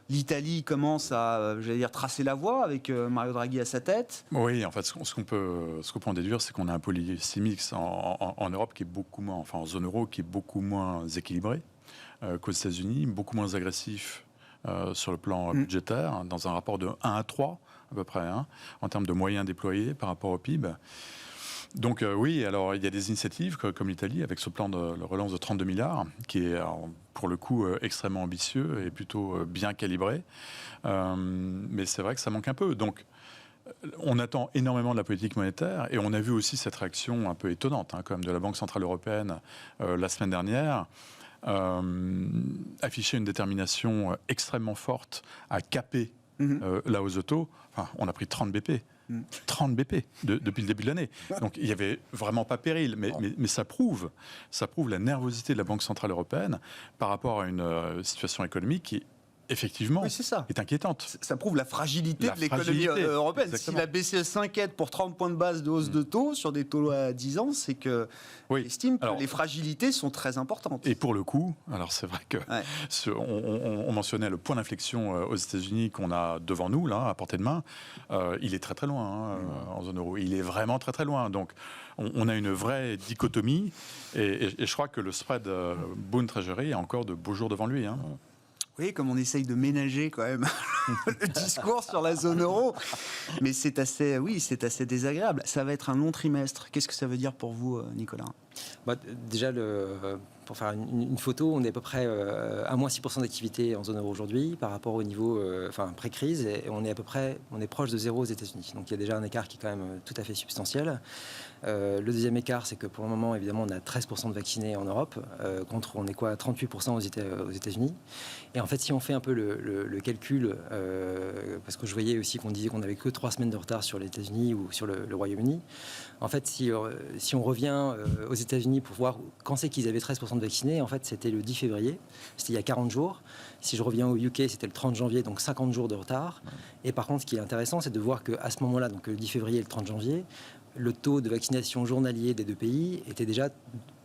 [SPEAKER 1] L'Italie commence à, tracer la voie avec Mario Draghi à sa tête.
[SPEAKER 3] Oui, en fait, ce qu'on peut en déduire, c'est qu'on a un policy mix en Europe qui est beaucoup moins, enfin en zone euro, qui est beaucoup moins équilibré qu'aux États-Unis, beaucoup moins agressif sur le plan budgétaire, dans un rapport de 1 à 3 à peu près, en termes de moyens déployés par rapport au PIB. Donc oui, alors il y a des initiatives comme l'Italie avec ce plan de relance de 32 milliards qui est pour le coup extrêmement ambitieux et plutôt bien calibré. Mais c'est vrai que ça manque un peu. Donc on attend énormément de la politique monétaire et on a vu aussi cette réaction un peu étonnante quand même de la Banque Centrale Européenne la semaine dernière. Afficher une détermination extrêmement forte à caper la hausse de taux. Enfin, on a pris 30 BP. 30 BP depuis le début de l'année. Donc il n'y avait vraiment pas péril, mais ça prouve la nervosité de la Banque Centrale Européenne par rapport à une situation économique qui effectivement, est inquiétante.
[SPEAKER 1] Ça prouve la fragilité de l'économie européenne. Exactement. Si la BCE s'inquiète pour 30 points de base de hausse de taux sur des taux à 10 ans, c'est qu'elle estime que les fragilités sont très importantes.
[SPEAKER 3] Et pour le coup, alors c'est vrai que on mentionnait le point d'inflexion aux États-Unis qu'on a devant nous, là, à portée de main. Il est très très loin en zone euro. Il est vraiment très très loin. Donc on a une vraie dichotomie et je crois que le spread Bund Treasury a encore de beaux jours devant lui.
[SPEAKER 1] Oui, comme on essaye de ménager quand même le discours sur la zone euro. Mais c'est assez désagréable. Ça va être un long trimestre. Qu'est-ce que ça veut dire pour vous, Nicolas ?
[SPEAKER 4] Déjà, pour faire une photo, on est à peu près à moins 6% d'activité en zone euro aujourd'hui par rapport au niveau pré-crise. Et on est proche de zéro aux États-Unis. Donc il y a déjà un écart qui est quand même tout à fait substantiel. Le deuxième écart, c'est que pour le moment, évidemment, on a 13% de vaccinés en Europe, contre on est quoi, 38% aux États-Unis. Et en fait, si on fait un peu le calcul, parce que je voyais aussi qu'on disait qu'on n'avait que 3 semaines de retard sur les États-Unis ou sur le Royaume-Uni. En fait, si on revient aux États-Unis pour voir quand c'est qu'ils avaient 13% de vaccinés, en fait, c'était le 10 février, c'était il y a 40 jours. Si je reviens au UK, c'était le 30 janvier, donc 50 jours de retard. Et par contre, ce qui est intéressant, c'est de voir qu'à ce moment-là, donc le 10 février et le 30 janvier, le taux de vaccination journalier des deux pays était déjà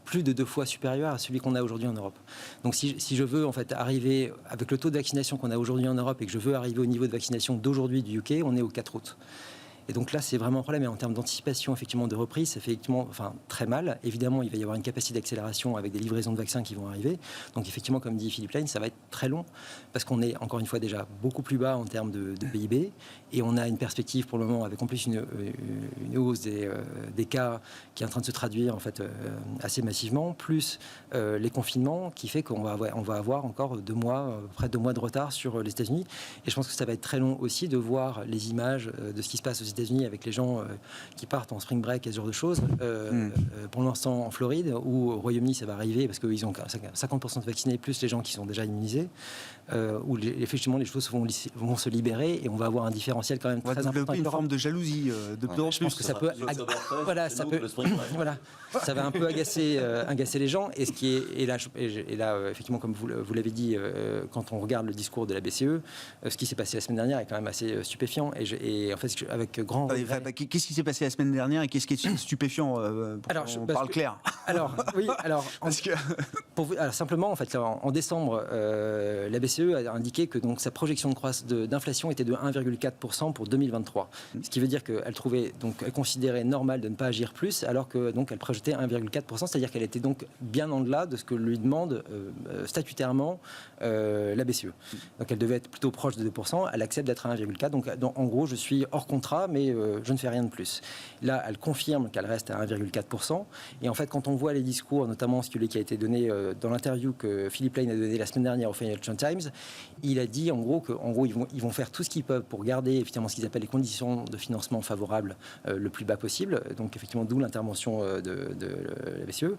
[SPEAKER 4] plus de 2 fois supérieur à celui qu'on a aujourd'hui en Europe. Donc si je veux en fait arriver avec le taux de vaccination qu'on a aujourd'hui en Europe et que je veux arriver au niveau de vaccination d'aujourd'hui du UK, on est au 4 août. Et donc là, c'est vraiment un problème. Et en termes d'anticipation, effectivement, de reprise, ça fait effectivement, très mal. Évidemment, il va y avoir une capacité d'accélération avec des livraisons de vaccins qui vont arriver. Donc effectivement, comme dit Philippe Lane, ça va être très long parce qu'on est, encore une fois, déjà beaucoup plus bas en termes de PIB. Et on a une perspective pour le moment avec en plus une hausse des cas qui est en train de se traduire en fait assez massivement, plus les confinements qui fait qu'on va avoir encore 2 mois, près de 2 mois de retard sur les États-Unis. Et je pense que ça va être très long aussi de voir les images de ce qui se passe aux États-Unis avec les gens qui partent en spring break et ce genre de choses. Pour l'instant en Floride ou au Royaume-Uni, ça va arriver parce qu'ils ont 50% de vaccinés plus les gens qui sont déjà immunisés. Où effectivement les choses vont se libérer et on va avoir un différentiel quand même très important.
[SPEAKER 1] On va développer une forme de jalousie de plus en plus.
[SPEAKER 4] Je pense que ça peut, ça va un peu agacer les gens. Et ce qui est là, effectivement, comme vous l'avez dit, quand on regarde le discours de la BCE, ce qui s'est passé la semaine dernière est quand même assez stupéfiant. Et en fait, avec grand regret.
[SPEAKER 1] Qu'est-ce qui s'est passé la semaine dernière et qu'est-ce qui est stupéfiant on parle clair.
[SPEAKER 4] Alors simplement, en fait, en décembre, la BCE a indiqué que donc sa projection d'inflation était de 1,4% pour 2023. Ce qui veut dire qu'elle considérait normal de ne pas agir plus, alors que donc elle projetait 1,4%, c'est-à-dire qu'elle était donc bien en delà de ce que lui demande statutairement la BCE. Donc elle devait être plutôt proche de 2%, elle accepte d'être à 1,4%. Donc en gros, je suis hors contrat, mais je ne fais rien de plus. Là, elle confirme qu'elle reste à 1,4%. Et en fait, quand on voit les discours, notamment celui qui a été donné dans l'interview que Philippe Lane a donné la semaine dernière au Financial Times, il a dit en gros ils vont faire tout ce qu'ils peuvent pour garder effectivement ce qu'ils appellent les conditions de financement favorables le plus bas possible. Donc effectivement, d'où l'intervention de la BCE.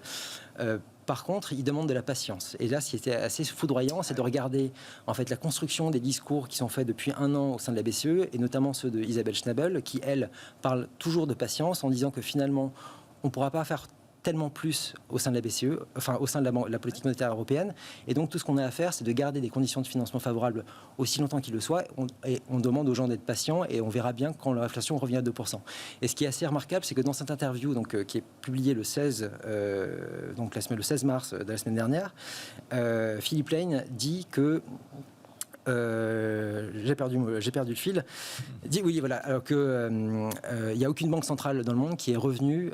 [SPEAKER 4] Par contre, ils demandent de la patience. Et là, ce qui était assez foudroyant, c'est de regarder en fait la construction des discours qui sont faits depuis 1 an au sein de la BCE, et notamment ceux de Isabelle Schnabel, qui elle parle toujours de patience en disant que finalement, on ne pourra pas faire tellement plus au sein de la BCE, enfin au sein de la politique monétaire européenne. Et donc tout ce qu'on a à faire, c'est de garder des conditions de financement favorables aussi longtemps qu'il le soit. Et on demande aux gens d'être patients et on verra bien quand l'inflation revient à 2%. Et ce qui est assez remarquable, c'est que dans cette interview qui est publiée le 16 mars de la semaine dernière, Philippe Lane dit que j'ai perdu le fil. Dit oui, voilà, alors que il n'y a aucune banque centrale dans le monde qui est revenue,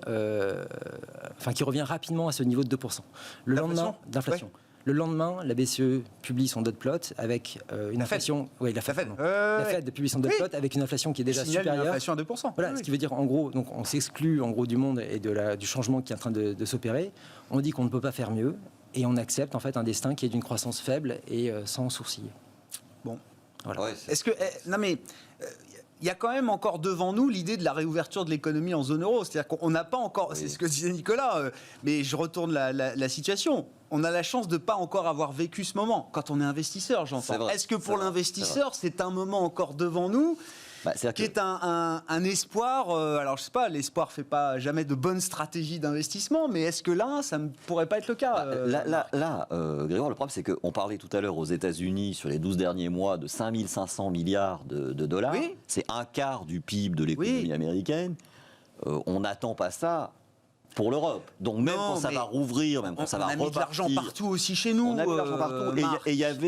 [SPEAKER 4] qui revient rapidement à ce niveau de 2%. Le lendemain d'inflation. Ouais. Le lendemain, la BCE publie son dot plot avec une inflation. Oui, la Fed publie son dot plot avec une inflation qui est déjà supérieure.
[SPEAKER 1] Une inflation à 2%.
[SPEAKER 4] Voilà, ce qui veut dire en gros, donc on s'exclut en gros du monde et du changement qui est en train de s'opérer. On dit qu'on ne peut pas faire mieux et on accepte en fait un destin qui est d'une croissance faible et sans sourciller.
[SPEAKER 1] Bon,
[SPEAKER 2] voilà. Ouais,
[SPEAKER 1] est-ce que non mais il y a quand même encore devant nous l'idée de la réouverture de l'économie en zone euro. C'est-à-dire qu'on n'a pas encore, c'est ce que disait Nicolas, mais je retourne la situation. On a la chance de ne pas encore avoir vécu ce moment. Quand on est investisseur, j'entends. Est-ce que pour l'investisseur, c'est un moment encore devant nous qui est un espoir, alors je sais pas, l'espoir fait pas jamais de bonnes stratégies d'investissement, mais est-ce que là, ça ne pourrait pas être le cas
[SPEAKER 2] Grégoire, le problème c'est qu'on parlait tout à l'heure aux États-Unis sur les 12 derniers mois de 5500 milliards de dollars, oui. C'est un quart du PIB de l'économie américaine, on n'attend pas ça pour l'Europe. Donc même quand ça va rouvrir, même quand ça va repartir... On a mis de l'argent
[SPEAKER 1] partout aussi chez nous.
[SPEAKER 2] On a mis de l'argent partout.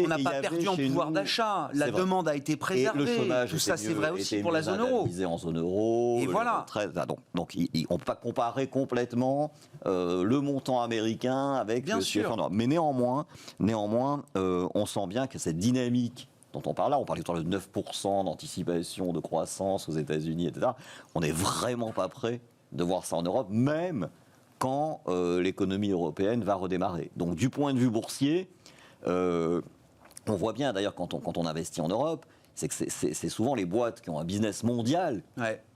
[SPEAKER 1] On n'a pas perdu en pouvoir d'achat. La demande a été préservée.
[SPEAKER 2] Et le chômage,
[SPEAKER 1] tout ça, c'est vrai aussi pour la zone euro.
[SPEAKER 2] En zone euro.
[SPEAKER 1] Et voilà.
[SPEAKER 2] Donc on ne peut pas comparer complètement le montant américain avec le CFA. Mais néanmoins, on sent bien que cette dynamique dont on parle là, on parlait tout à l'heure de 9% d'anticipation de croissance aux États-Unis, etc. On n'est vraiment pas prêt de voir ça en Europe, même quand l'économie européenne va redémarrer. Donc du point de vue boursier, on voit bien d'ailleurs quand on investit en Europe, c'est que c'est souvent les boîtes qui ont un business mondial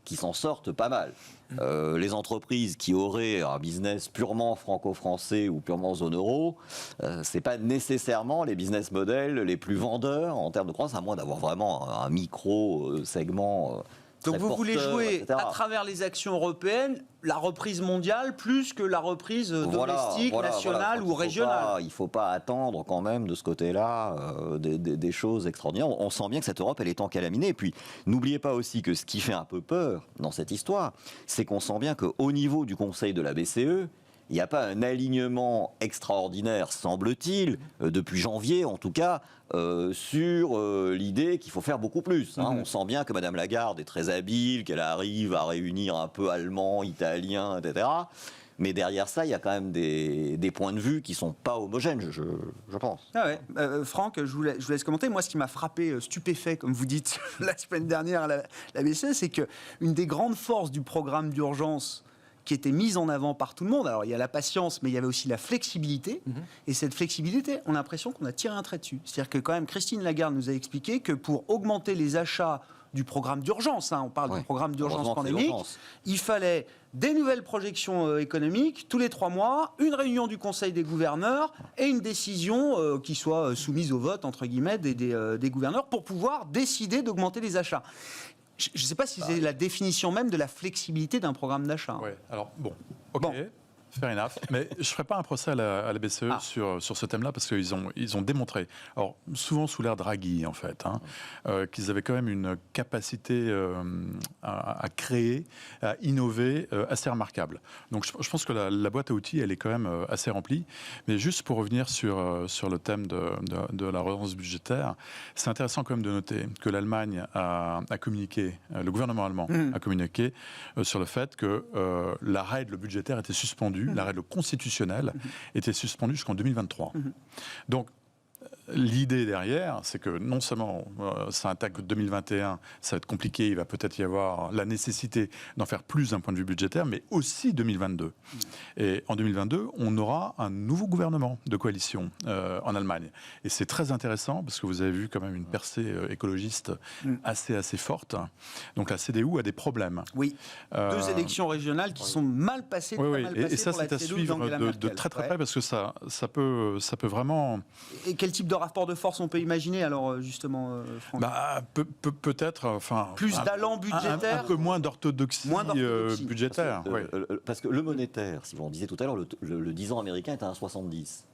[SPEAKER 2] qui s'en sortent pas mal. Les entreprises qui auraient un business purement franco-français ou purement zone euro, c'est pas nécessairement les business models les plus vendeurs en termes de croissance, à moins d'avoir vraiment un micro-segment...
[SPEAKER 1] Donc vous voulez jouer
[SPEAKER 2] etc.
[SPEAKER 1] à travers les actions européennes la reprise mondiale plus que la reprise domestique, nationale ou régionale.
[SPEAKER 2] Il ne faut pas attendre quand même de ce côté-là des choses extraordinaires. On sent bien que cette Europe, elle est encalaminée. Et puis, n'oubliez pas aussi que ce qui fait un peu peur dans cette histoire, c'est qu'on sent bien qu'au niveau du Conseil de la BCE, il n'y a pas un alignement extraordinaire, semble-t-il, depuis janvier en tout cas, sur l'idée qu'il faut faire beaucoup plus. On sent bien que Mme Lagarde est très habile, qu'elle arrive à réunir un peu allemand, italien, etc. Mais derrière ça, il y a quand même des points de vue qui ne sont pas homogènes, je pense.
[SPEAKER 1] Franck, je vous laisse commenter. Moi, ce qui m'a frappé, stupéfait, comme vous dites, la semaine dernière à la BCE, c'est qu'une des grandes forces du programme d'urgence qui était mise en avant par tout le monde. Alors, il y a la patience, mais il y avait aussi la flexibilité. Et cette flexibilité, on a l'impression qu'on a tiré un trait dessus. C'est-à-dire que quand même, Christine Lagarde nous a expliqué que pour augmenter les achats du programme d'urgence, on parle du programme d'urgence pandémique, il fallait des nouvelles projections économiques tous les 3 mois, une réunion du Conseil des gouverneurs et une décision qui soit soumise au vote, entre guillemets, des gouverneurs pour pouvoir décider d'augmenter les achats. Je ne sais pas si c'est la définition même de la flexibilité d'un programme d'achat.
[SPEAKER 3] Oui, alors fair enough. Mais je ne ferai pas un procès à la BCE sur ce thème-là parce qu'ils ont démontré, alors souvent sous l'ère Draghi en fait, qu'ils avaient quand même une capacité à créer, à innover assez remarquable. Donc je pense que la boîte à outils, elle est quand même assez remplie. Mais juste pour revenir sur le thème de la relance budgétaire, c'est intéressant quand même de noter que l'Allemagne a communiqué, le gouvernement allemand a communiqué sur le fait que la règle budgétaire était suspendue. La règle constitutionnelle était suspendue jusqu'en 2023. Donc, l'idée derrière, c'est que non seulement ça attaque 2021, ça va être compliqué, il va peut-être y avoir la nécessité d'en faire plus d'un point de vue budgétaire, mais aussi 2022. Et en 2022, on aura un nouveau gouvernement de coalition en Allemagne. Et c'est très intéressant parce que vous avez vu quand même une percée écologiste assez forte. Donc la CDU a des problèmes.
[SPEAKER 1] Oui, 2 élections régionales qui sont mal passées, mal passées.
[SPEAKER 3] Et ça, c'est à suivre de très près parce que ça peut vraiment...
[SPEAKER 1] Et quel type de rapport de force on peut imaginer, alors justement, Franck?
[SPEAKER 3] Peut-être, enfin...
[SPEAKER 1] Plus d'allant budgétaire,
[SPEAKER 3] un peu moins d'orthodoxie budgétaire.
[SPEAKER 2] Parce que le monétaire, si on disait tout à l'heure, le 10 ans américain est à 1,70.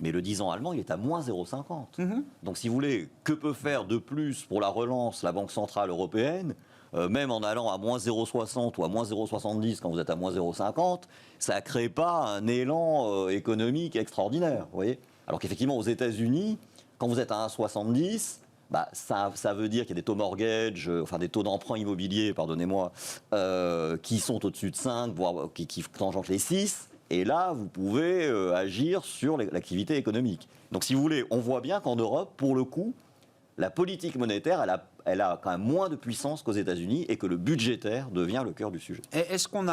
[SPEAKER 2] Mais le 10 ans allemand, il est à moins 0,50. Donc, si vous voulez, que peut faire de plus pour la relance la Banque Centrale Européenne, même en allant à moins 0,60 ou à moins 0,70 quand vous êtes à moins 0,50, ça ne crée pas un élan économique extraordinaire, vous voyez. Alors qu'effectivement, aux États-Unis, quand vous êtes à 1,70, ça veut dire qu'il y a des taux mortgage, enfin des taux d'emprunt immobilier, pardonnez-moi, qui sont au-dessus de 5, voire qui tangentent les 6. Et là, vous pouvez agir sur l'activité économique. Donc, si vous voulez, on voit bien qu'en Europe, pour le coup, la politique monétaire, elle a quand même moins de puissance qu'aux États-Unis et que le budgétaire devient le cœur du sujet.
[SPEAKER 1] Est-ce qu'on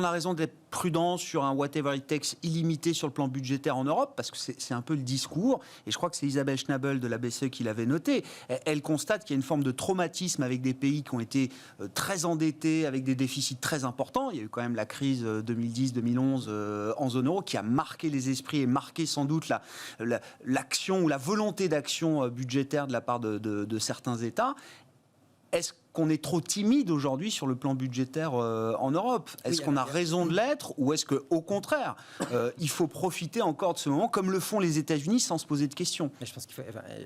[SPEAKER 1] a raison d'être prudent sur un whatever it takes illimité sur le plan budgétaire en Europe? Parce que c'est un peu le discours, et je crois que c'est Isabelle Schnabel de la BCE qui l'avait noté. Elle constate qu'il y a une forme de traumatisme avec des pays qui ont été très endettés, avec des déficits très importants. Il y a eu quand même la crise 2010-2011 en zone euro qui a marqué les esprits et marqué sans doute l'action ou la volonté d'action budgétaire de la part de certains États. Est-ce qu'on est trop timide aujourd'hui sur le plan budgétaire en Europe? Est-ce qu'on a raison de l'être, ou est-ce qu'au contraire, il faut profiter encore de ce moment, comme le font les États-Unis, sans se poser de questions?
[SPEAKER 4] Je pense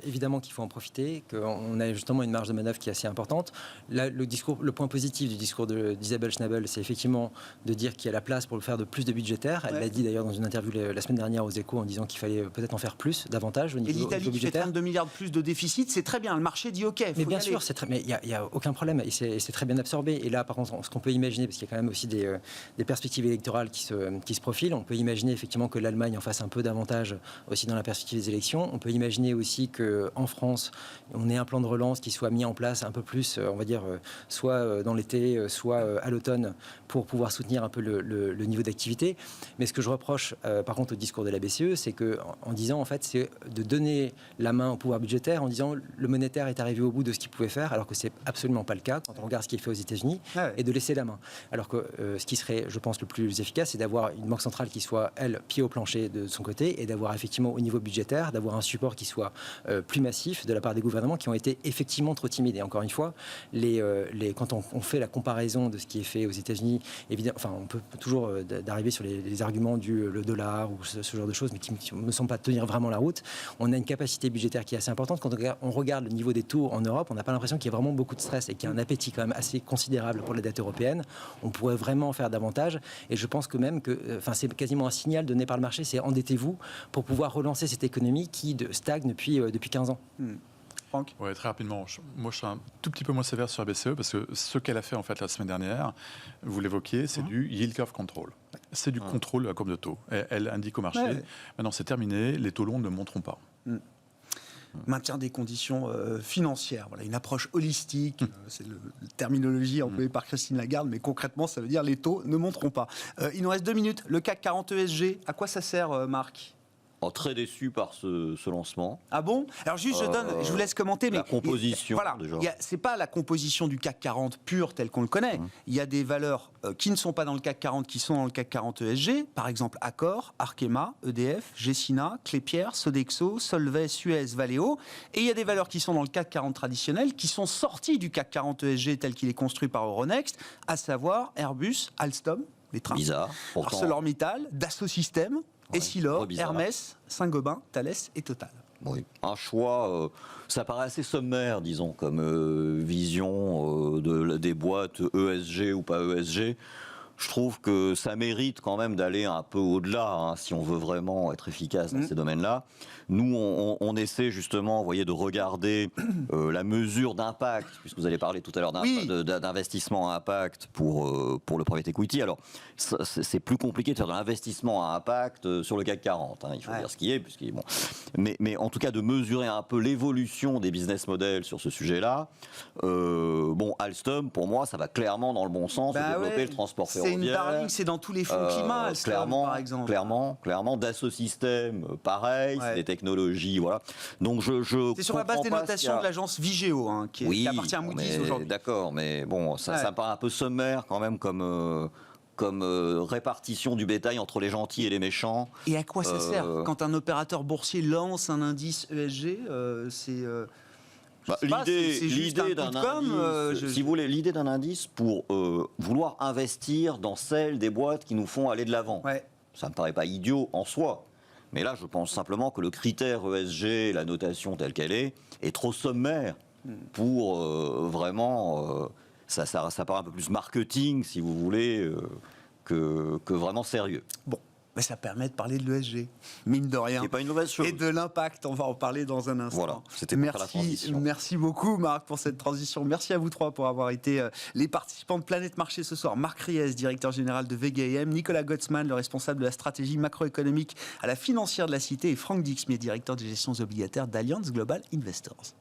[SPEAKER 4] évidemment qu'il faut en profiter, qu'on a justement une marge de manœuvre qui est assez importante. Là, le point positif du discours d'Isabelle Schnabel, c'est effectivement de dire qu'il y a la place pour faire de plus de budgétaire. Elle l'a dit d'ailleurs dans une interview la semaine dernière aux Échos, en disant qu'il fallait peut-être en faire plus, davantage au niveau budgétaire.
[SPEAKER 1] Et l'Italie qui fait 32 milliards de plus de déficit, c'est très bien. Le marché dit OK.
[SPEAKER 4] Mais bien sûr, mais il n'y a aucun problème, et c'est très bien absorbé. Et là, par contre, ce qu'on peut imaginer, parce qu'il y a quand même aussi des perspectives électorales qui se profilent, on peut imaginer effectivement que l'Allemagne en fasse un peu davantage aussi dans la perspective des élections. On peut imaginer aussi qu'en France, on ait un plan de relance qui soit mis en place un peu plus, on va dire, soit dans l'été, soit à l'automne, pour pouvoir soutenir un peu le niveau d'activité. Mais ce que je reproche, par contre, au discours de la BCE, c'est qu'en disant, en fait, c'est de donner la main au pouvoir budgétaire en disant le monétaire est arrivé au bout de ce qu'il pouvait faire, alors que c'est absolument pas le cas quand on regarde ce qui est fait aux États-Unis, et de laisser la main. Alors que ce qui serait, je pense, le plus efficace, c'est d'avoir une banque centrale qui soit, elle, pied au plancher de son côté, et d'avoir effectivement au niveau budgétaire, d'avoir un support qui soit plus massif de la part des gouvernements qui ont été effectivement trop timides. Et encore une fois, quand on fait la comparaison de ce qui est fait aux États-Unis, évidemment, enfin, on peut toujours d'arriver sur les arguments le dollar ou ce genre de choses, mais qui ne me semblent pas tenir vraiment la route. On a une capacité budgétaire qui est assez importante. Quand on regarde le niveau des taux en Europe, on n'a pas l'impression qu'il y a vraiment beaucoup de stress et qu'il y a un appétit quand même assez considérable pour la dette européenne. On pourrait vraiment faire davantage, et je pense que même que, c'est quasiment un signal donné par le marché, c'est endettez-vous pour pouvoir relancer cette économie qui stagne depuis 15 ans.
[SPEAKER 1] Franck ?
[SPEAKER 3] Oui, très rapidement. Moi, je suis un tout petit peu moins sévère sur la BCE parce que ce qu'elle a fait en fait la semaine dernière, vous l'évoquiez, c'est du yield curve control. C'est du contrôle de la courbe de taux. Elle indique au marché, maintenant c'est terminé, les taux longs ne monteront pas.
[SPEAKER 1] Maintien des conditions financières. Voilà, une approche holistique, c'est la terminologie employée par Christine Lagarde, mais concrètement, ça veut dire les taux ne monteront pas. Il nous reste 2 minutes. Le CAC 40 ESG, à quoi ça sert, Marc ?
[SPEAKER 2] Très déçu par ce lancement.
[SPEAKER 1] Ah bon ? Alors juste, je vous laisse commenter.
[SPEAKER 2] La composition, déjà.
[SPEAKER 1] C'est pas la composition du CAC 40 pure telle qu'on le connaît. Il y a des valeurs qui ne sont pas dans le CAC 40, qui sont dans le CAC 40 ESG. Par exemple, Accor, Arkema, EDF, Gecina, Klépierre, Sodexo, Solvay, Suez, Valeo. Et il y a des valeurs qui sont dans le CAC 40 traditionnel, qui sont sorties du CAC 40 ESG tel qu'il est construit par Euronext, à savoir Airbus, Alstom, les trains,
[SPEAKER 2] Bizarre.
[SPEAKER 1] ArcelorMittal, Dassault Systèmes, Essilor, Hermès, Saint-Gobain, Thales et Total.
[SPEAKER 2] Oui, un choix, ça paraît assez sommaire, disons, comme vision des boîtes ESG ou pas ESG. Je trouve que ça mérite quand même d'aller un peu au-delà, si on veut vraiment être efficace dans ces domaines-là. Nous, on essaie justement, vous voyez, de regarder la mesure d'impact, puisque vous allez parler tout à l'heure d'investissement à impact pour le private equity. Alors, c'est plus compliqué de faire de l'investissement à impact sur le CAC 40. Il faut dire ce qui est, bon. Mais en tout cas, de mesurer un peu l'évolution des business models sur ce sujet-là. Alstom, pour moi, ça va clairement dans le bon sens de développer le transport ferroviaire.
[SPEAKER 1] C'est une darling, c'est dans tous les fonds climat, Alstom, par exemple.
[SPEAKER 2] Clairement. Dassault Systèmes, pareil, c'est des technologies, voilà. Donc
[SPEAKER 1] c'est sur la base des notations de l'agence Vigeo, qui appartient à Moody's aujourd'hui.
[SPEAKER 2] D'accord, mais bon, ça me paraît un peu sommaire quand même comme comme répartition du bétail entre les gentils et les méchants.
[SPEAKER 1] Et à quoi ça sert quand un opérateur boursier lance un indice ESG
[SPEAKER 2] L'idée d'un indice, si vous voulez, l'idée d'un indice pour vouloir investir dans celles des boîtes qui nous font aller de l'avant.
[SPEAKER 1] Ouais.
[SPEAKER 2] Ça me paraît pas idiot en soi. Mais là, je pense simplement que le critère ESG, la notation telle qu'elle est trop sommaire pour vraiment... ça paraît un peu plus marketing, si vous voulez, que vraiment sérieux.
[SPEAKER 1] Bon. Mais ça permet de parler de l'ESG, mine de rien.
[SPEAKER 2] C'est pas une mauvaise chose.
[SPEAKER 1] Et de l'impact, on va en parler dans un instant.
[SPEAKER 2] Voilà, c'était pour faire la transition.
[SPEAKER 1] Merci beaucoup Marc pour cette transition. Merci à vous trois pour avoir été les participants de Planète Marché ce soir. Marc Riès, directeur général de VGIM, Nicolas Gottsman, le responsable de la stratégie macroéconomique à la financière de la Cité, et Franck Dixmier, directeur de gestion obligataire d'Allianz Global Investors.